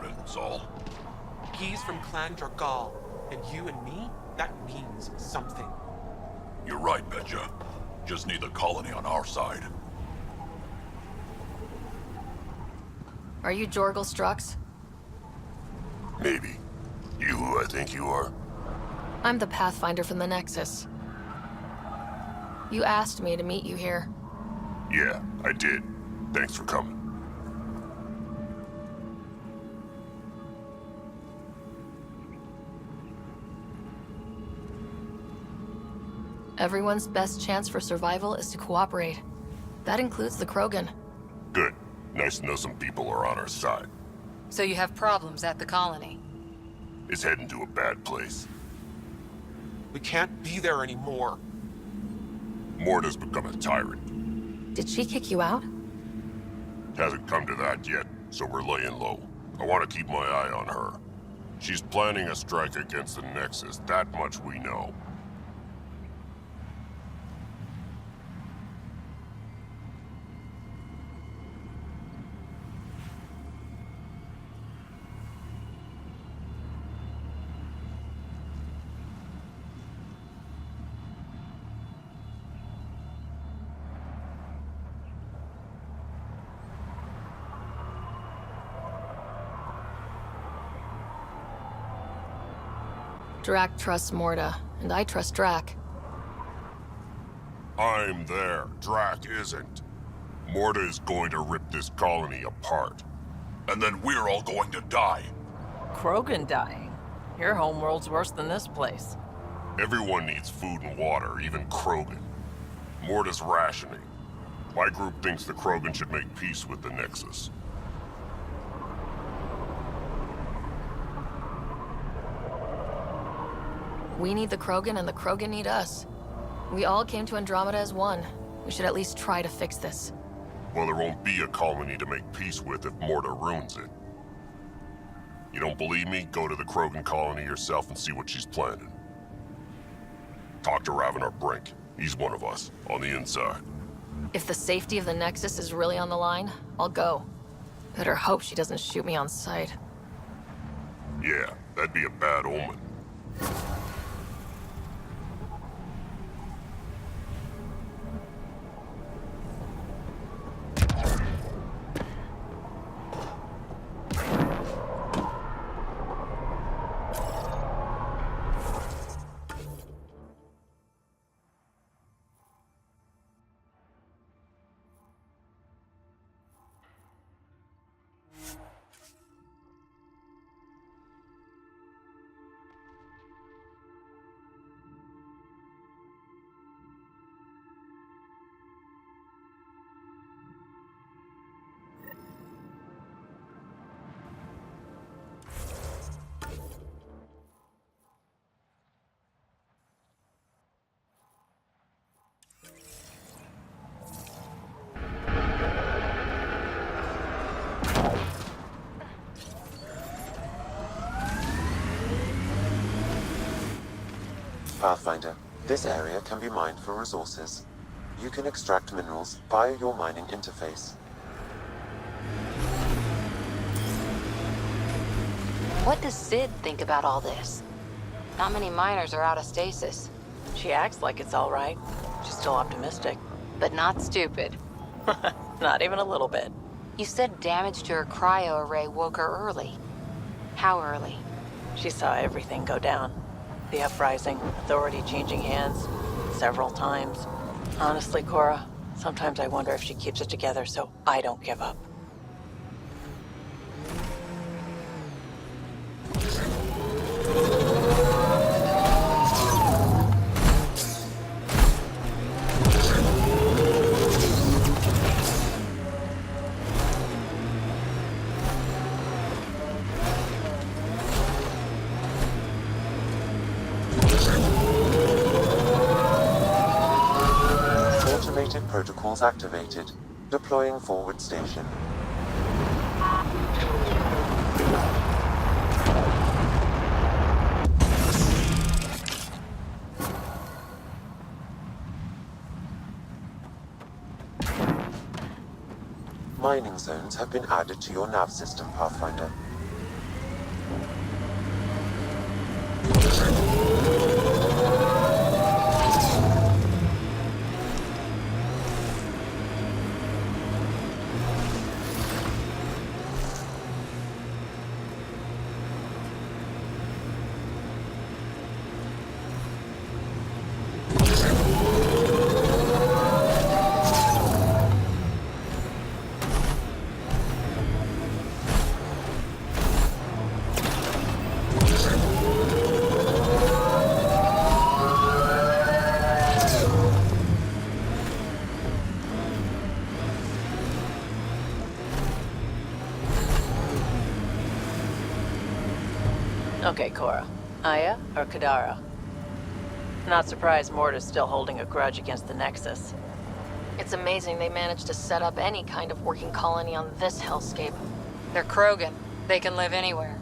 about it, Saul. He's from Clan Dragal, and you and me, that means something. You're right, Betcha. Just need the colony on our side. Are you Jorgal Strux? Maybe. You who I think you are? I'm the Pathfinder from the Nexus. You asked me to meet you here. Yeah, I did. Thanks for coming. Everyone's best chance for survival is to cooperate. That includes the Krogan. Good. Nice to know some people are on our side. So you have problems at the colony? It's heading to a bad place. We can't be there anymore. Morda's become a tyrant. Did she kick you out? Hasn't come to that yet, so we're laying low. I want to keep my eye on her. She's planning a strike against the Nexus, that much we know. Drac trusts Morda, and I trust Drac. I'm there. Drac isn't. Morda is going to rip this colony apart. And then we're all going to die. Krogan dying? Your homeworld's worse than this place. Everyone needs food and water, even Krogan. Morda's rationing. My group thinks the Krogan should make peace with the Nexus. We need the Krogan, and the Krogan need us. We all came to Andromeda as one. We should at least try to fix this. Well, there won't be a colony to make peace with if Morda ruins it. You don't believe me? Go to the Krogan colony yourself and see what she's planning. Talk to Ravenar Brink. He's one of us, on the inside. If the safety of the Nexus is really on the line, I'll go. Better hope she doesn't shoot me on sight. Yeah, that'd be a bad omen. Pathfinder, this area can be mined for resources. You can extract minerals via your mining interface. What does Sid think about all this? Not many miners are out of stasis, She acts like it's all right. She's still optimistic. but not stupid. Not even a little bit. You said damage to her cryo array woke her early. How early? She saw everything go down. The uprising, authority changing hands, several times. Honestly, Cora, sometimes I wonder if she keeps it together so I don't give up. Automated protocols activated. Deploying forward station. Mining zones have been added to your nav system, Pathfinder. Okay, Cora. Aya or Kadara? Not surprised Morda's still holding a grudge against the Nexus. It's amazing they managed to set up any kind of working colony on this hellscape. They're Krogan. They can live anywhere.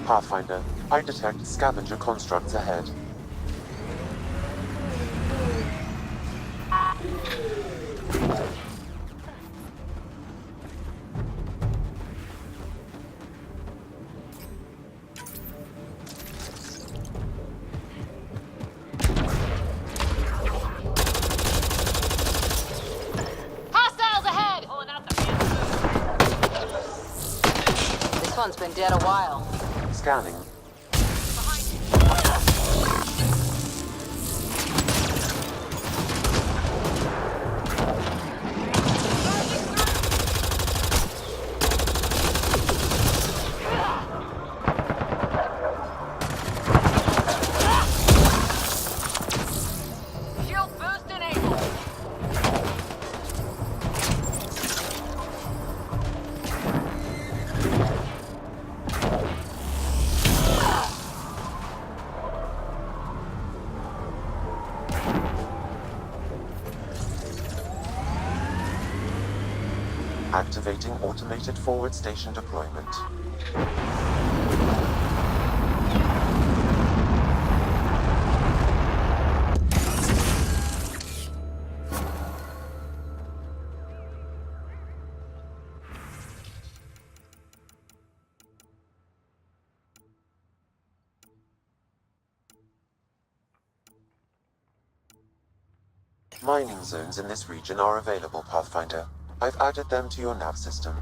Pathfinder, I detect scavenger constructs ahead. Hostiles ahead! This one's been dead a while. Scanning. Shield boost enabled. Activating automated forward station deployment. Mining zones in this region are available, Pathfinder. I've added them to your nav system.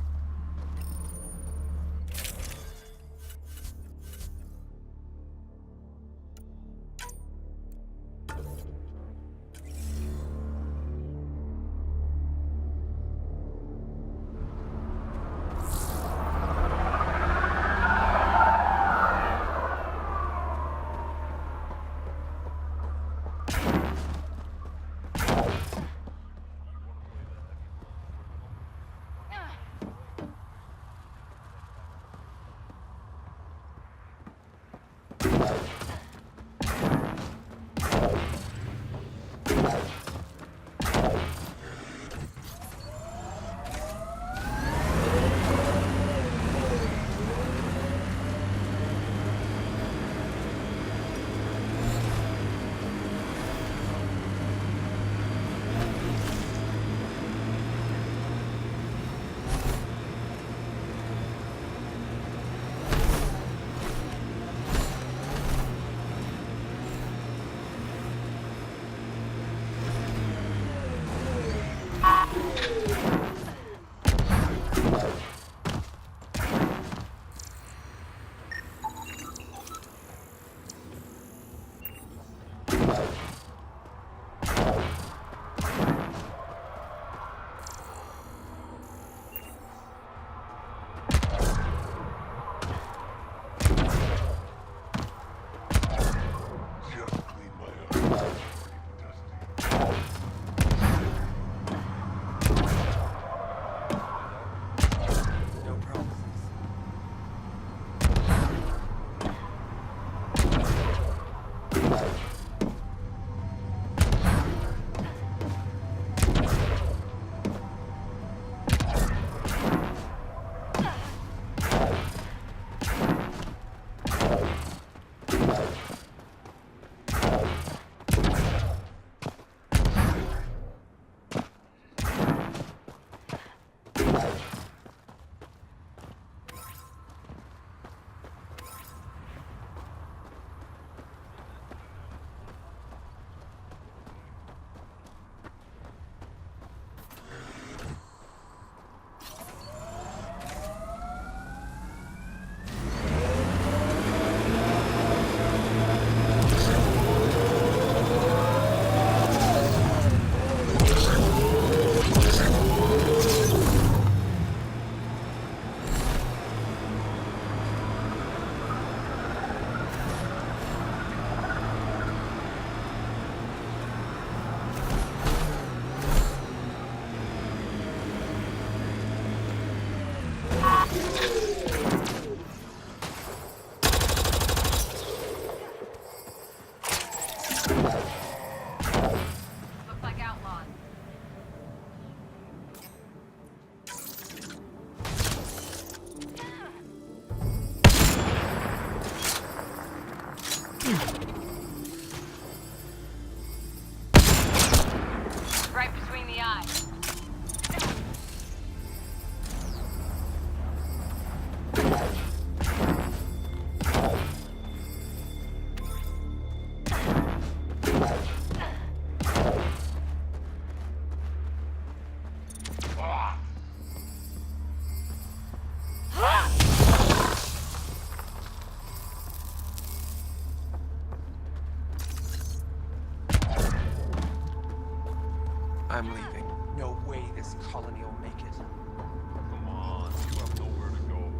I'm leaving. No way this colony will make it. Come on, you have nowhere to go.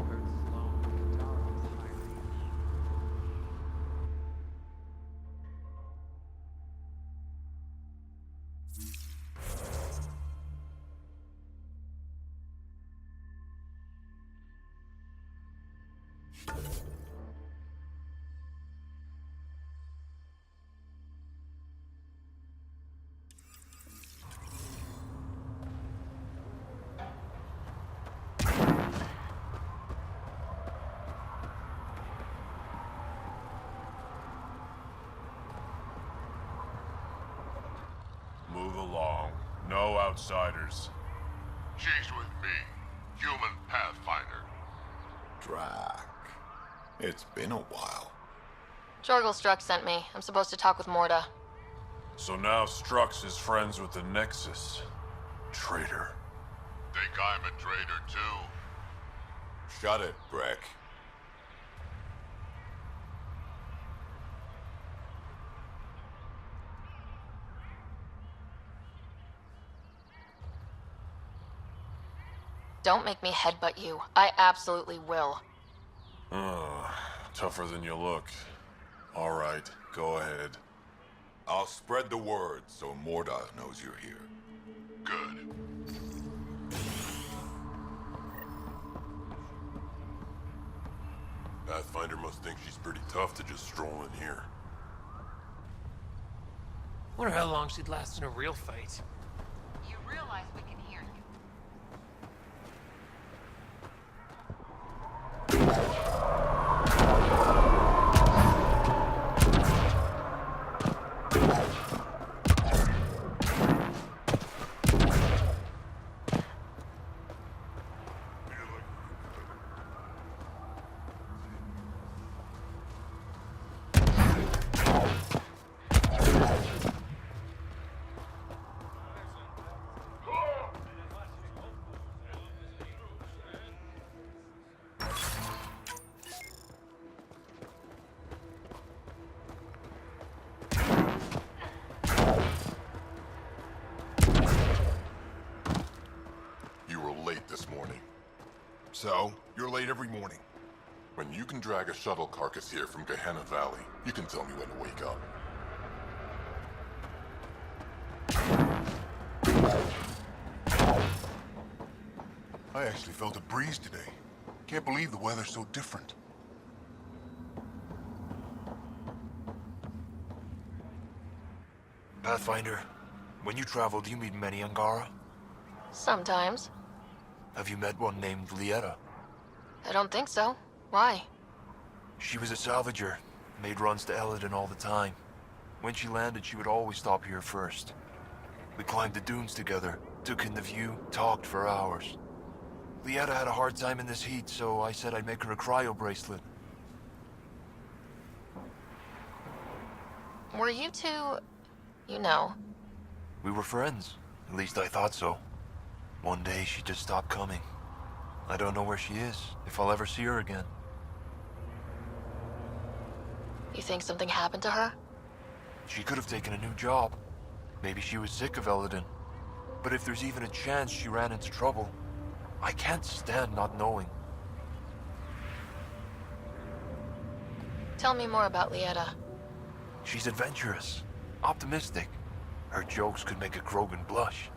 Heard Sloan and Tara's hiring. Move along. No outsiders. She's with me, human Pathfinder. Drac. It's been a while. Jorgel Strux sent me. I'm supposed to talk with Morda. So now Strux is friends with the Nexus. Traitor. Think I'm a traitor too? Shut it, Breck. Don't make me headbutt you. I absolutely will. Tougher than you look. All right, go ahead. I'll spread the word so Morda knows you're here. Good. Pathfinder must think she's pretty tough to just stroll in here. Wonder how long she'd last in a real fight. You realize we can hear you. You were late this morning. So, you're late every morning. When you can drag a shuttle carcass here from Gehenna Valley, you can tell me when to wake up. I actually felt a breeze today. Can't believe the weather's so different. Pathfinder, when you travel, do you meet many Angara? Sometimes. Have you met one named Lieta? I don't think so. Why? She was a salvager, made runs to Eladin all the time. When she landed, she would always stop here first. We climbed the dunes together, took in the view, talked for hours. Lieta had a hard time in this heat, so I said I'd make her a cryo bracelet. Were you two... you know? We were friends. At least I thought so. One day she just stopped coming. I don't know where she is, if I'll ever see her again. You think something happened to her? She could have taken a new job. Maybe she was sick of Eladin. But if there's even a chance she ran into trouble, I can't stand not knowing. Tell me more about Lieta. She's adventurous, optimistic. Her jokes could make a Krogan blush.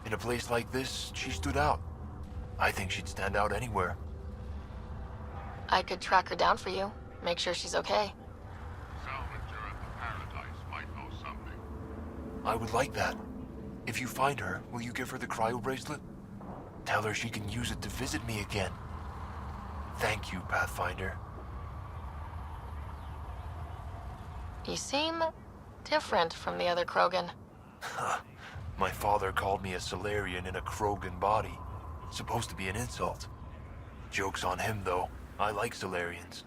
In a place like this, she stood out. I think she'd stand out anywhere. I could track her down for you. Make sure she's okay. Salvager at the Paradise might know something. I would like that. If you find her, will you give her the cryo bracelet? Tell her she can use it to visit me again. Thank you, Pathfinder. You seem different from the other Krogan. My father called me a Solarian in a Krogan body. Supposed to be an insult. Joke's on him, though. I like Solarians.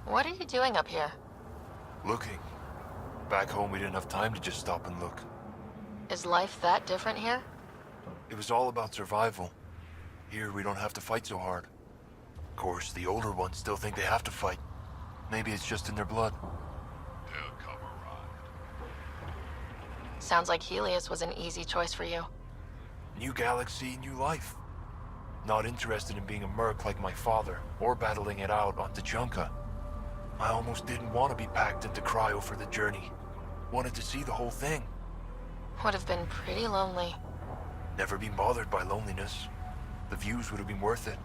What are you doing up here? Looking. Back home, we didn't have time to just stop and look. Is life that different here? It was all about survival. Here, we don't have to fight so hard. Of course, the older ones still think they have to fight. Maybe it's just in their blood. They'll come around. Sounds like Helios was an easy choice for you. New galaxy, new life. Not interested in being a merc like my father, or battling it out on Tuchanka. I almost didn't want to be packed into cryo for the journey. Wanted to see the whole thing. Would have been pretty lonely. Never been bothered by loneliness. The views would have been worth it.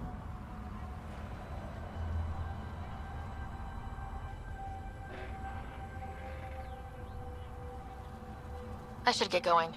I should get going.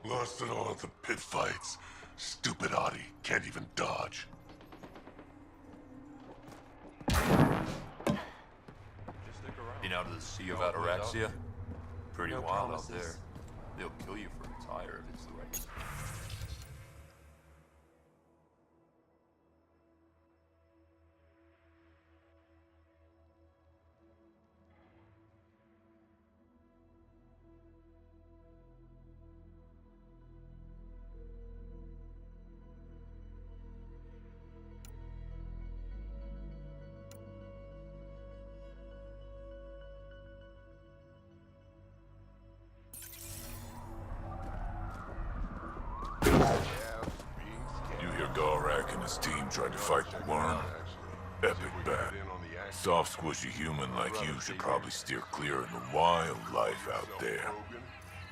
Lost it all at the pit fights. Stupid Audi can't even dodge. Been out of the sea of ataraxia? Pretty No wild promises. out there. They'll kill you for a tire if it's the right. You hear Gorak and his team tried to fight the worm? Epic bat. Soft, squishy human like you should probably steer clear of the wildlife out there.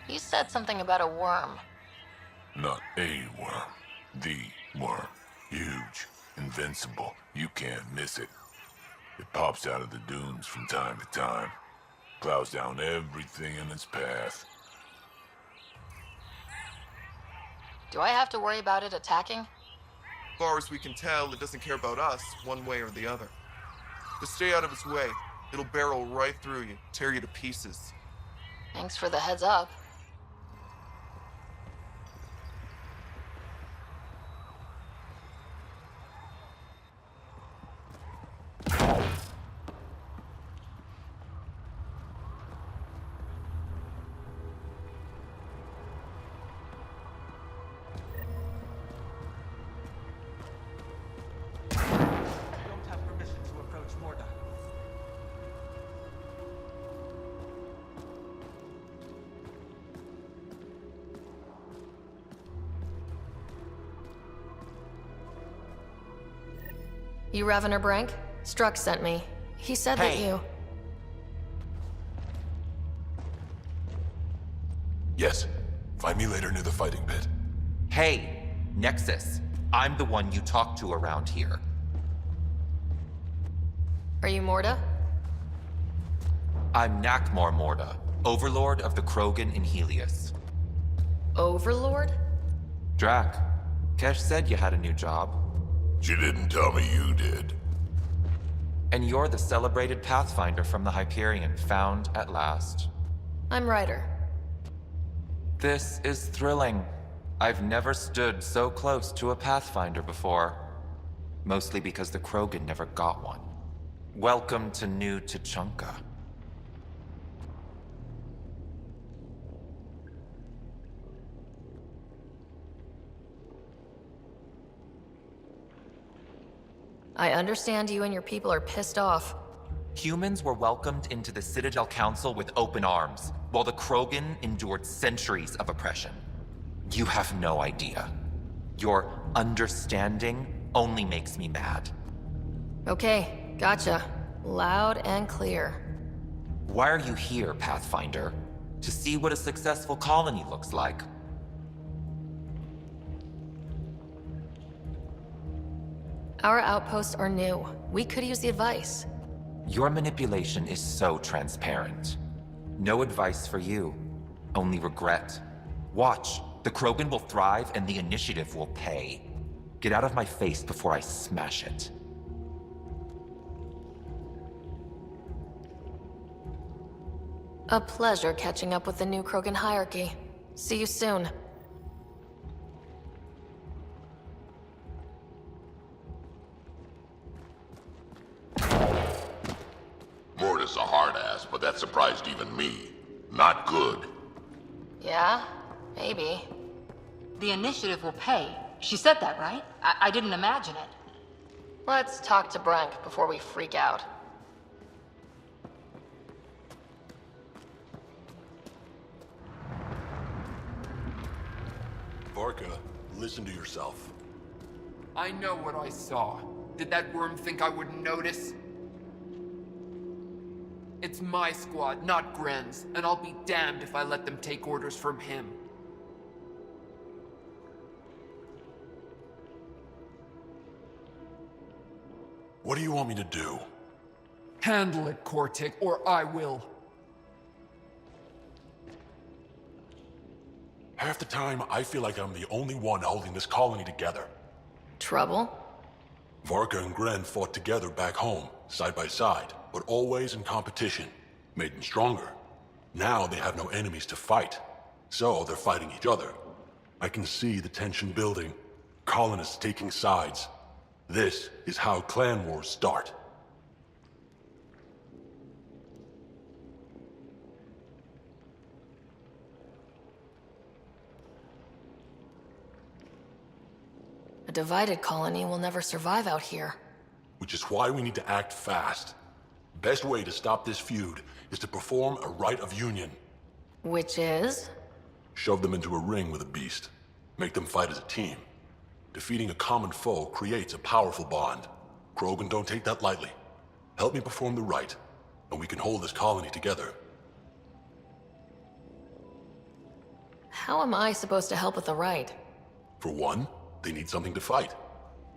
You said something about a worm. Not a worm. The worm. Huge. Invincible. You can't miss it. It pops out of the dunes from time to time. Plows down everything in its path. Do I have to worry about it attacking? As far as we can tell, it doesn't care about us, one way or the other. Just stay out of its way. It'll barrel right through you, tear you to pieces. Thanks for the heads up. Don't have permission to approach Morda. You Revener Brank? Struck sent me. He said that Hey. you... Yes. Find me later near the fighting pit. Hey, Nexus. I'm the one you talk to around here. Are you Morda? I'm Nakmor Morda, Overlord of the Krogan in Helios. Overlord? Drac, Kesh said you had a new job. She didn't tell me you did. And you're the celebrated Pathfinder from the Hyperion, found at last. I'm Ryder. This is thrilling. I've never stood so close to a Pathfinder before. Mostly because the Krogan never got one. Welcome to New Tuchanka. I understand you and your people are pissed off. Humans were welcomed into the Citadel Council with open arms, while the Krogan endured centuries of oppression. You have no idea. Your understanding only makes me mad. Okay, gotcha. Loud and clear. Why are you here, Pathfinder? To see what a successful colony looks like. Our outposts are new. We could use the advice. Your manipulation is so transparent. No advice for you, only regret. Watch, the Krogan will thrive and the initiative will pay. Get out of my face before I smash it. A pleasure catching up with the new Krogan hierarchy. See you soon. Morda's a hard ass, but that surprised even me. Not good. Yeah? Maybe. The initiative will pay. She said that, right? I didn't imagine it. Let's talk to Brank before we freak out. Varka, listen to yourself. I know what I saw. Did that worm think I wouldn't notice? It's my squad, not Gren's, and I'll be damned if I let them take orders from him. What do you want me to do? Handle it, Cortic, or I will. Half the time, I feel like I'm the only one holding this colony together. Trouble? Varka and Gren fought together back home, side by side, but always in competition. Made them stronger. Now they have no enemies to fight, so they're fighting each other. I can see the tension building, colonists taking sides. This is how clan wars start. A divided colony will never survive out here. Which is why we need to act fast. Best way to stop this feud is to perform a rite of union. Which is? Shove them into a ring with a beast. Make them fight as a team. Defeating a common foe creates a powerful bond. Krogan don't take that lightly. Help me perform the rite, and we can hold this colony together. How am I supposed to help with the rite? For one, they need something to fight.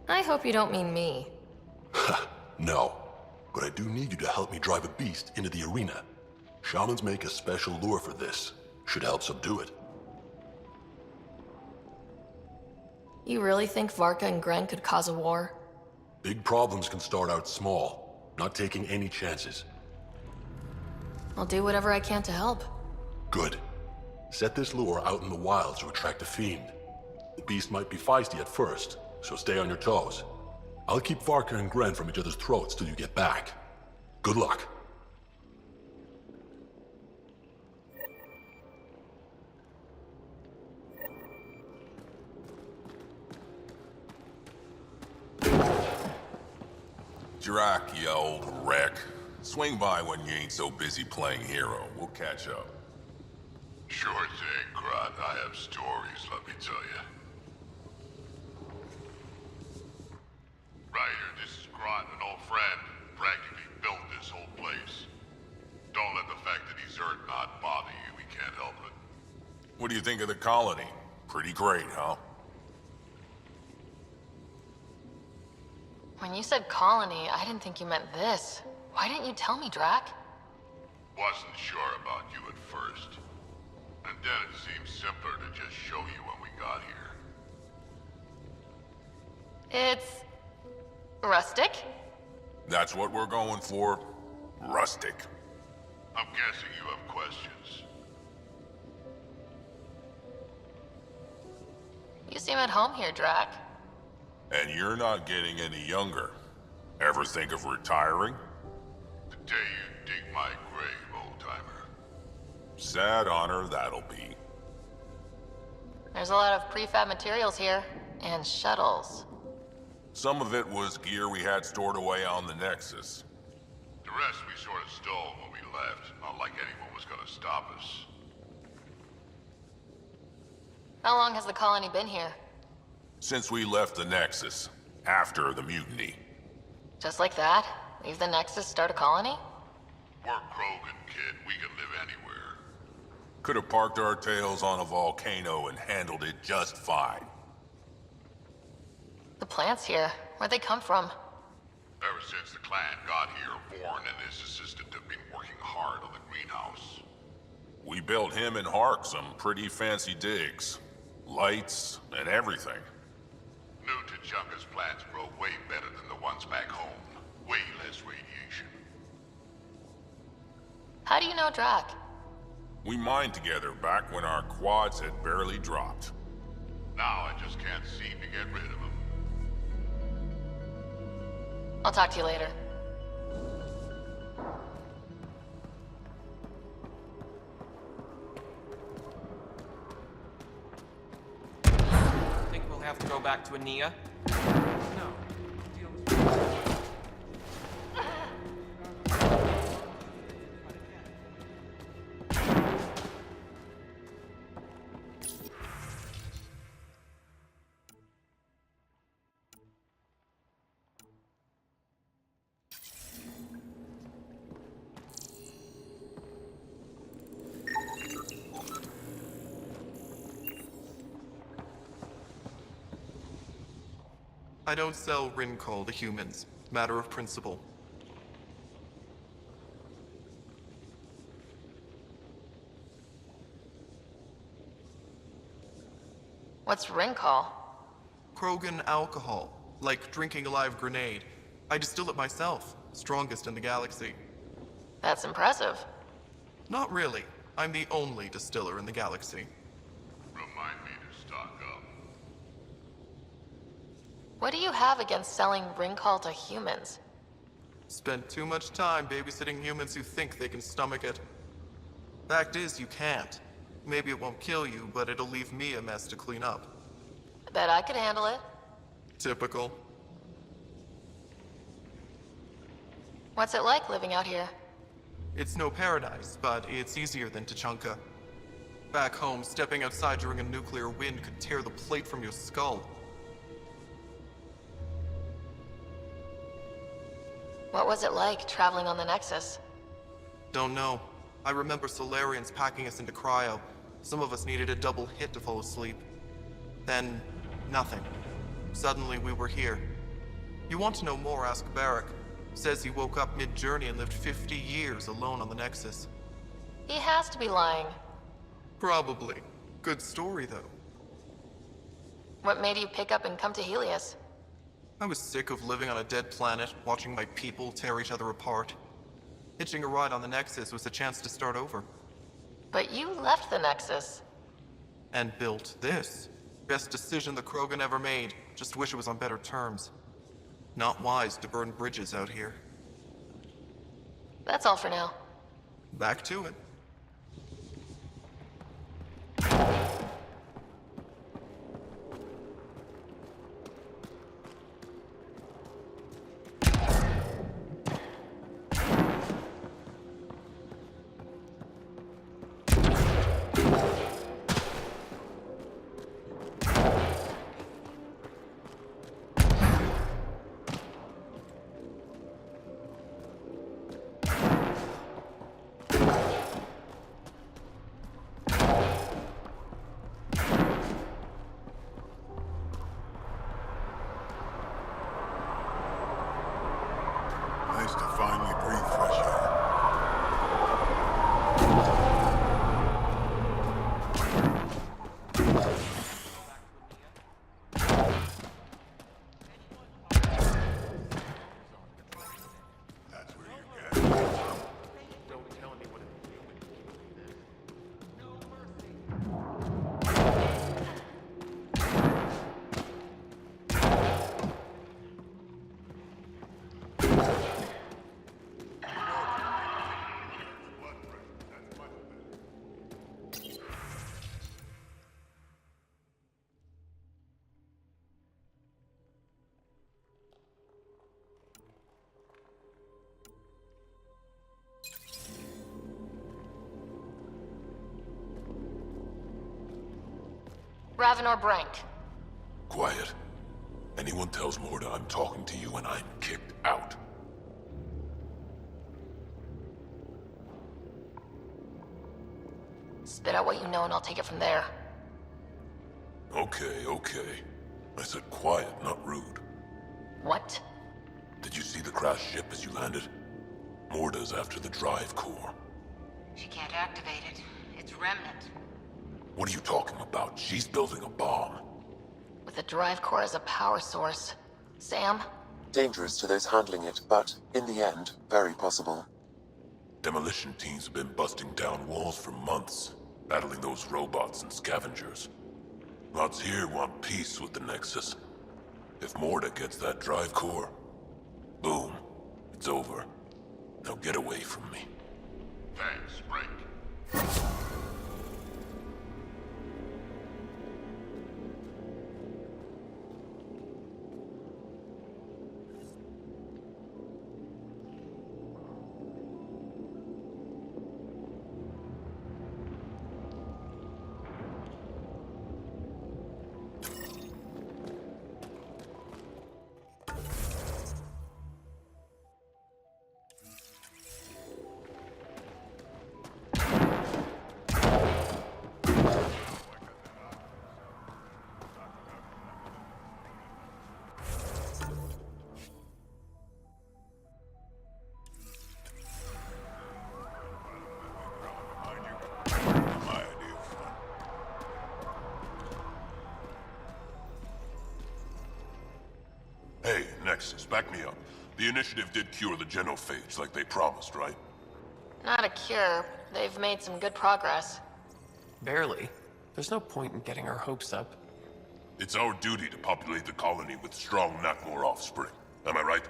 I hope you don't mean me. No, but I do need you to help me drive a beast into the arena. Shamans make a special lure for this. Should help subdue it. You really think Varka and Gren could cause a war? Big problems can start out small, not taking any chances. I'll do whatever I can to help. Good. Set this lure out in the wilds to attract a fiend. The beast might be feisty at first, so stay on your toes. I'll keep Varka and Gren from each other's throats till you get back. Good luck. Drac, you old wreck. Swing by when you ain't so busy playing hero. We'll catch up. Sure thing, Grot. I have stories, let me tell you. Ryder, this is Grot, an old friend. Practically built this whole place. Don't let the fact that he's Earth not bother you. We can't help it. What do you think of the colony? Pretty great, huh? When you said colony, I didn't think you meant this. Why didn't you tell me, Drac? Wasn't sure about you at first. And then it seemed simpler to just show you when we got here. It's... rustic? That's what we're going for. Rustic. I'm guessing you have questions. You seem at home here, Drac. And you're not getting any younger. Ever think of retiring? The day you dig my grave, old-timer. Sad honor that'll be. There's a lot of prefab materials here, and shuttles. Some of it was gear we had stored away on the Nexus. The rest we sort of stole when we left. Not like anyone was gonna stop us. How long has the colony been here? Since we left the Nexus, after the mutiny. Just like that? Leave the Nexus, start a colony? We're Krogan, kid. We can live anywhere. Could have parked our tails on a volcano and handled it just fine. The plants here, where'd they come from? Ever since the clan got here, Vorn and his assistant have been working hard on the greenhouse. We built him and Hark some pretty fancy digs. Lights and everything. New Tachanka's plants grow way better than the ones back home. Way less radiation. How do you know Drac? We mined together back when our quads had barely dropped. Now I just can't seem to get rid of him. I'll talk to you later. Think we'll have to go back to Ania? No. I don't sell Rincol to humans. Matter of principle. What's Rincol? Krogan alcohol. Like drinking a live grenade. I distill it myself. Strongest in the galaxy. That's impressive. Not really. I'm the only distiller in the galaxy. Remind me to stock up. What do you have against selling Rincol to humans? Spent too much time babysitting humans who think they can stomach it. Fact is, you can't. Maybe it won't kill you, but it'll leave me a mess to clean up. I bet I could handle it. Typical. What's it like living out here? It's no paradise, but it's easier than Tachanka. Back home, stepping outside during a nuclear wind could tear the plate from your skull. What was it like traveling on the Nexus? Don't know. I remember Solarians packing us into cryo. Some of us needed a double hit to fall asleep. Then, nothing. Suddenly we were here. You want to know more, ask Barrack. Says he woke up mid-journey and lived 50 years alone on the Nexus. He has to be lying. Probably. Good story, though. What made you pick up and come to Helios? I was sick of living on a dead planet, watching my people tear each other apart. Hitching a ride on the Nexus was a chance to start over. But you left the Nexus. And built this. Best decision the Krogan ever made. Just wish it was on better terms. Not wise to burn bridges out here. That's all for now. Back to it. Nice to finally breathe fresh air. That's where you get it. Don't tell me what it Ravenor Brank. Quiet. Anyone tells Morda I'm talking to you and I'm kicked out. Spit out what you know and I'll take it from there. Okay, okay. I said quiet, not rude. What? Did you see the crashed ship as you landed? Morda's after the drive core. She can't activate it. It's remnant. What are you talking about? She's building a bomb. With the drive core as a power source. Sam? Dangerous to those handling it, but in the end, very possible. Demolition teams have been busting down walls for months, battling those robots and scavengers. Lots here want peace with the Nexus. If Morda gets that drive core, boom, it's over. Now get away from me. Thanks, Frank. Hey, Nexus, back me up. The Initiative did cure the genophage like they promised, right? Not a cure. They've made some good progress. Barely. There's no point in getting our hopes up. It's our duty to populate the colony with strong Nakmor offspring. Am I right?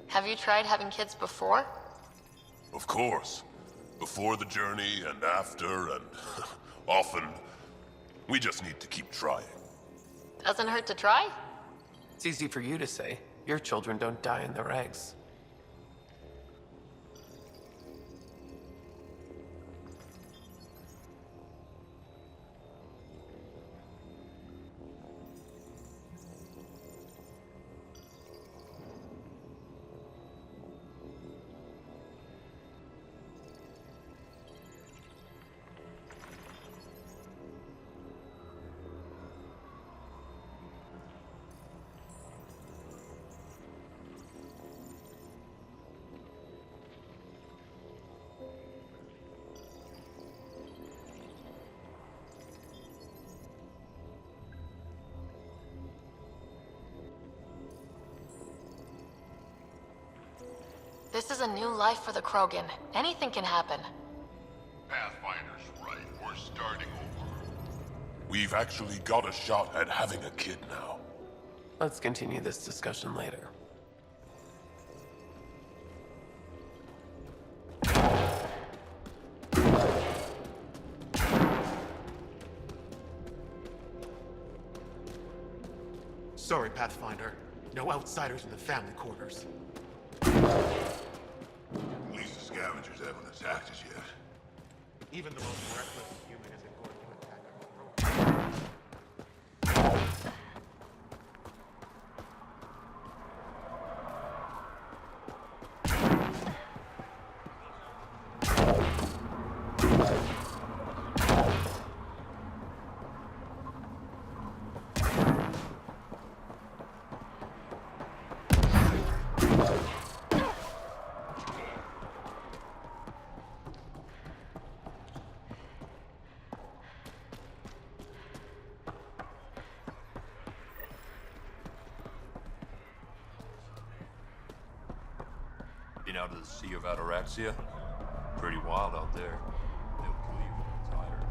Have you tried having kids before? Of course. Before the journey and after and often. We just need to keep trying. Doesn't hurt to try? It's easy for you to say. Your children don't die in their eggs. This is a new life for the Krogan. Anything can happen. Pathfinder's right. We're starting over. We've actually got a shot at having a kid now. Let's continue this discussion later. Sorry, Pathfinder. No outsiders in the family quarters. At least the scavengers haven't attacked us yet. Even the most reckless human isn't going to attack our Krogan. Been out of the Sea of Ataraxia? Pretty wild out there. They'll kill you when you're tired.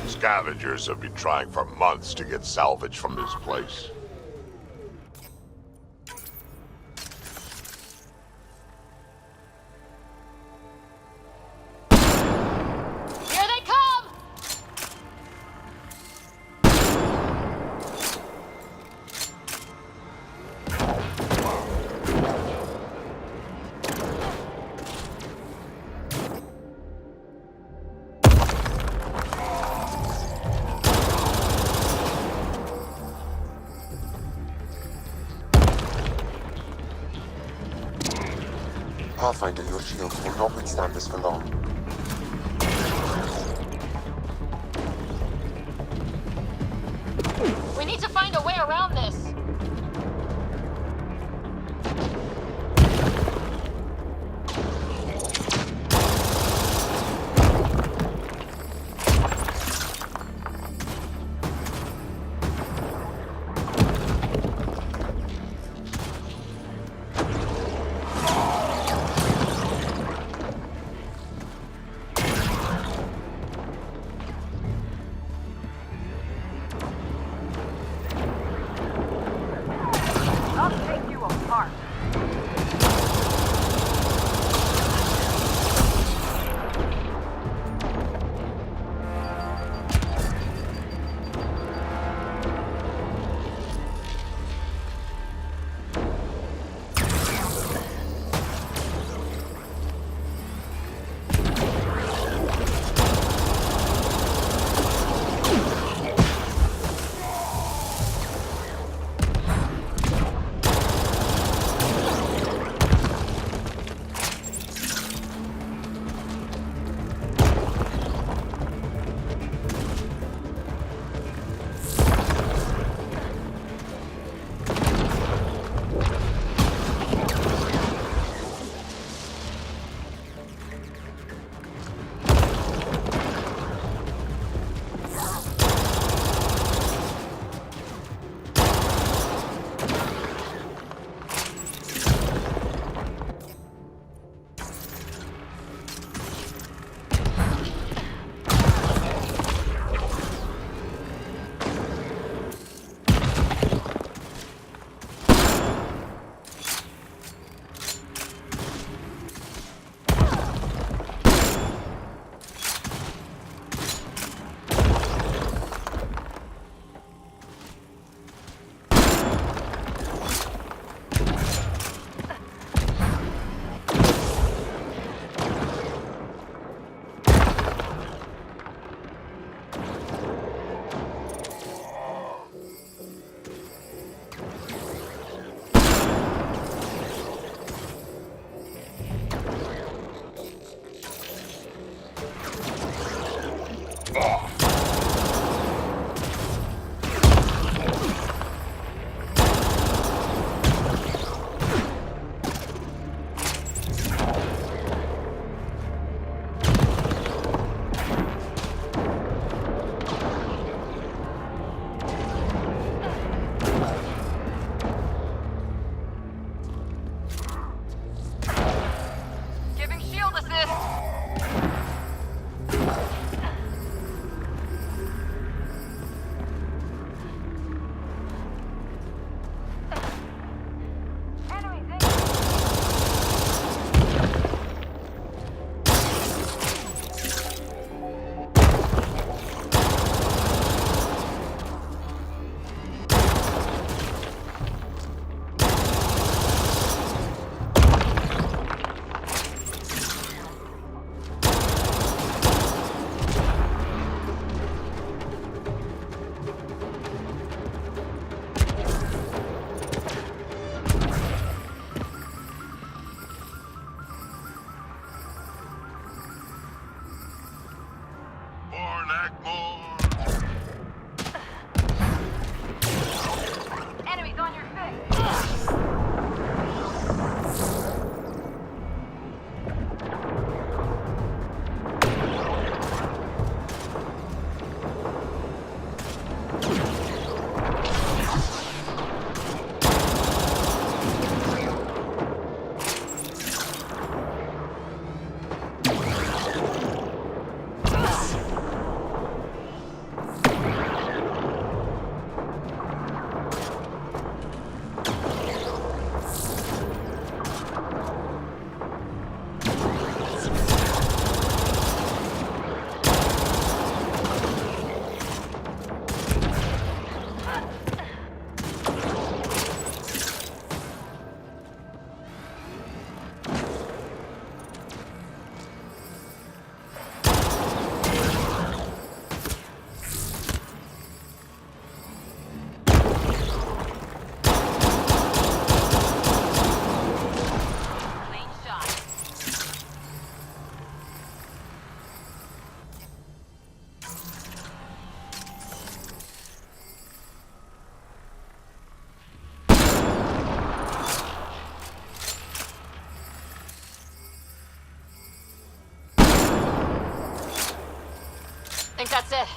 Scavengers have been trying for months to get salvage from this place. Here they come! Pathfinder, your shields will not withstand this for long. We need to find a way around this. Think that's it.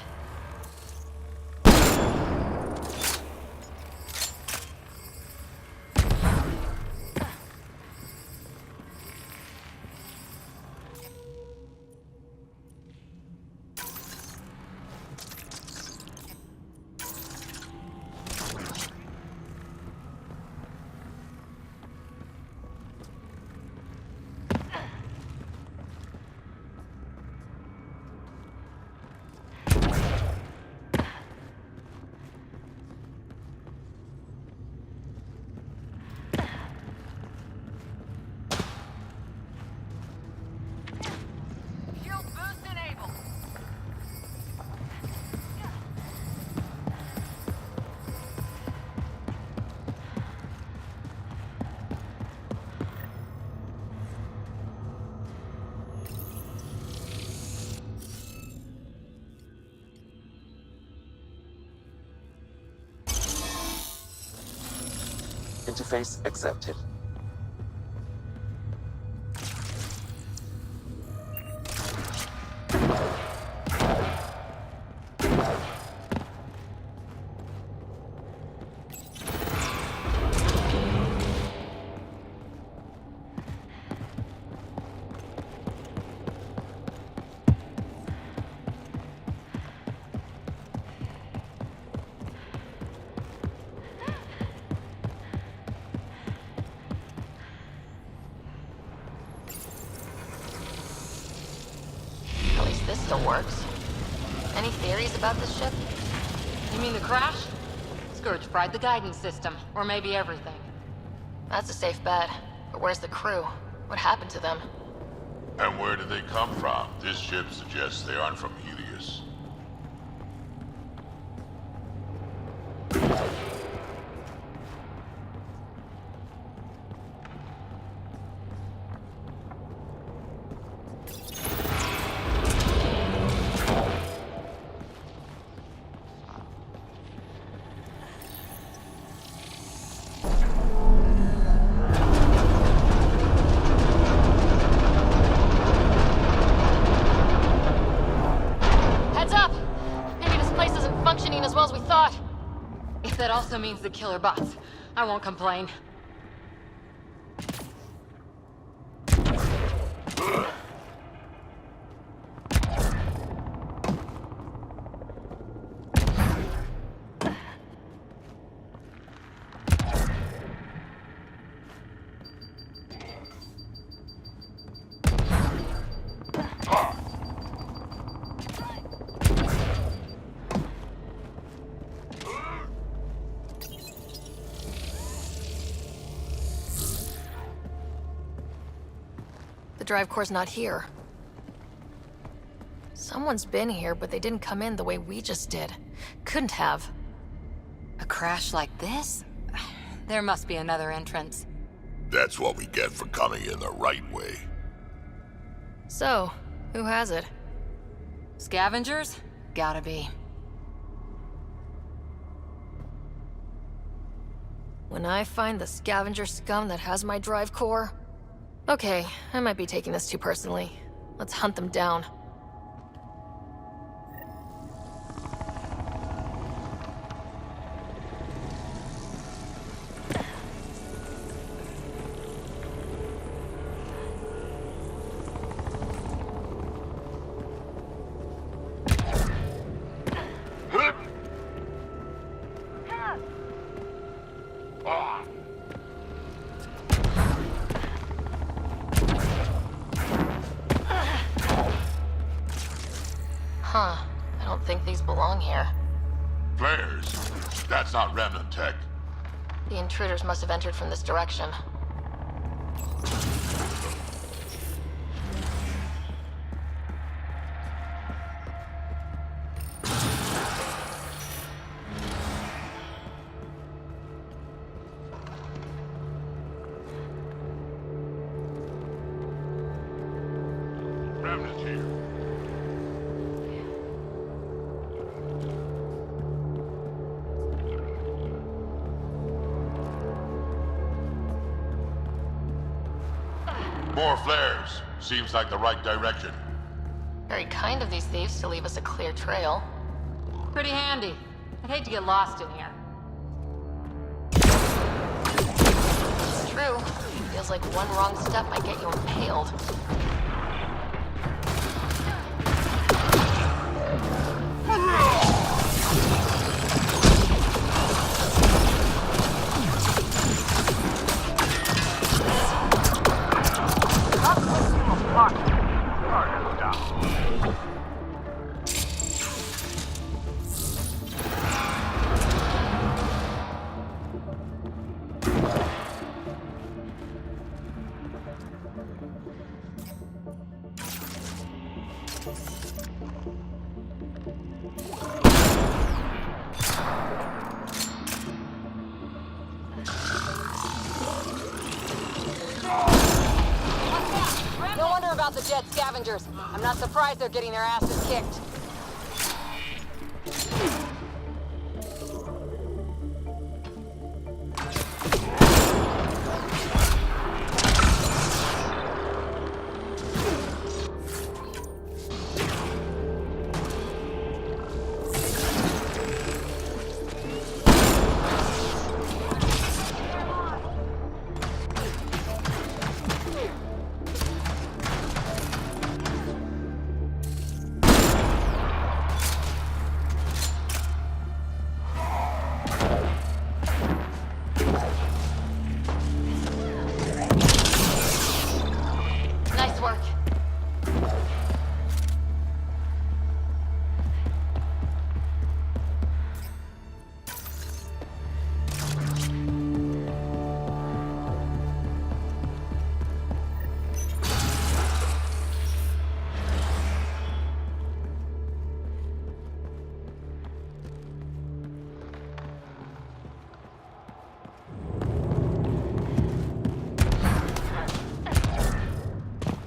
Interface accepted. This still works. Any theories about this ship? You mean the crash? Scourge fried the guidance system, or maybe everything. That's a safe bet. But where's the crew? What happened to them? And where did they come from? This ship suggests they aren't from Helios. That also means the killer bots. I won't complain. The drive core's not here. Someone's been here, but they didn't come in the way we just did. Couldn't have. A crash like this? There must be another entrance. That's what we get for coming in the right way. So, who has it? Scavengers? Gotta be. When I find the scavenger scum that has my drive core... Okay, I might be taking this too personally. Let's hunt them down. Huh. I don't think these belong here. Flares? That's not remnant tech. The intruders must have entered from this direction. Remnant here. More flares. Seems like the right direction. Very kind of these thieves to leave us a clear trail. Pretty handy. I'd hate to get lost in here. True. Feels like one wrong step might get you impaled. No wonder about the dead scavengers. I'm not surprised they're getting their asses kicked. Nice work.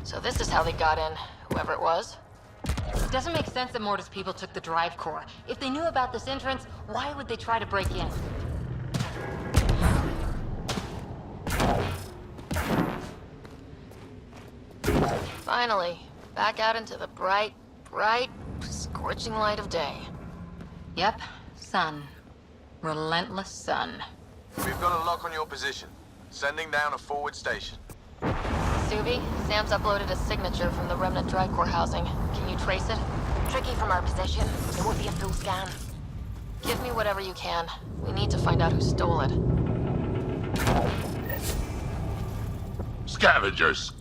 So this is how they got in, whoever it was. It doesn't make sense that Morda's people took the drive core. If they knew about this entrance, why would they try to break in? Finally, back out into the bright, scorching light of day. Yep, sun. Relentless sun. We've got a lock on your position. Sending down a forward station. Subi, Sam's uploaded a signature from the remnant drive core housing. Can you trace it? Tricky from our position. It won't be a full scan. Give me whatever you can. We need to find out who stole it. Scavengers!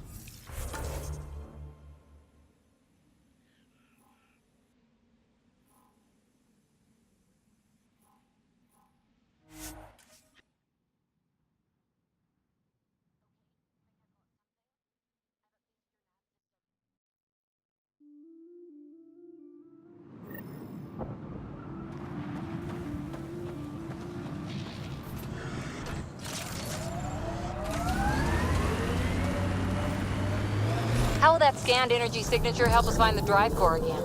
How will that scanned energy signature help us find the drive core again?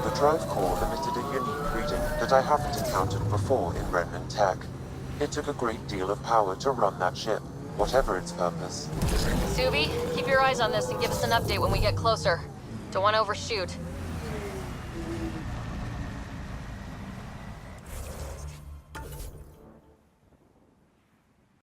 The drive core emitted a unique reading that I haven't encountered before in remnant tech. It took a great deal of power to run that ship, whatever its purpose. Subi, keep your eyes on this and give us an update when we get closer. Don't want to overshoot.